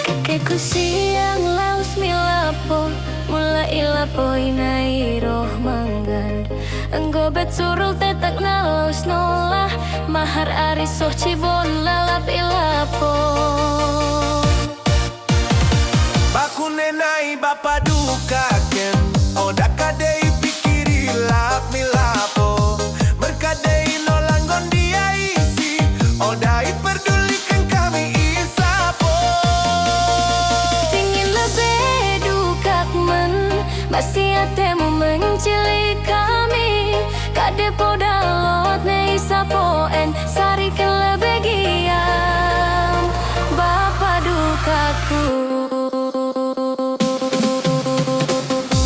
Kakekku siang laus milapo, mula ilapo inai roh manggan. Enggobet surul tetak nalaus nolah, mahar arisoh cibon lalap ilapo. Baku nenai bapa duka ken, oda kadei pikiri lap milapo. Berkadei nolanggon dia isi, odai perdulikan kami isapo. Tingin lebih dukak men, masih atemu mencilik kami. Kade podalot ne isapo en, sarikan lebih giam. Bapa dukaku.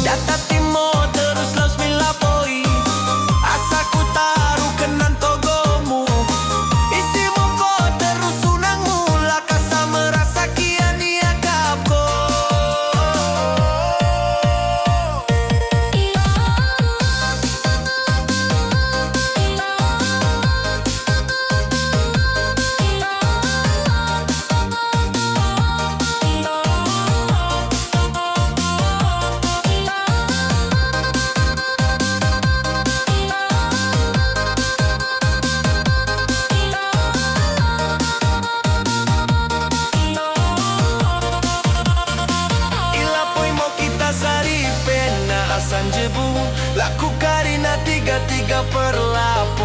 Data timo terus laus milapoi, asaku taruh kenan togomu. Isimu ko terus sunang mula, kasa merasa kian diagapko. Ilapoi mau kita sari pena asan jebu, laku karina 3 per 8.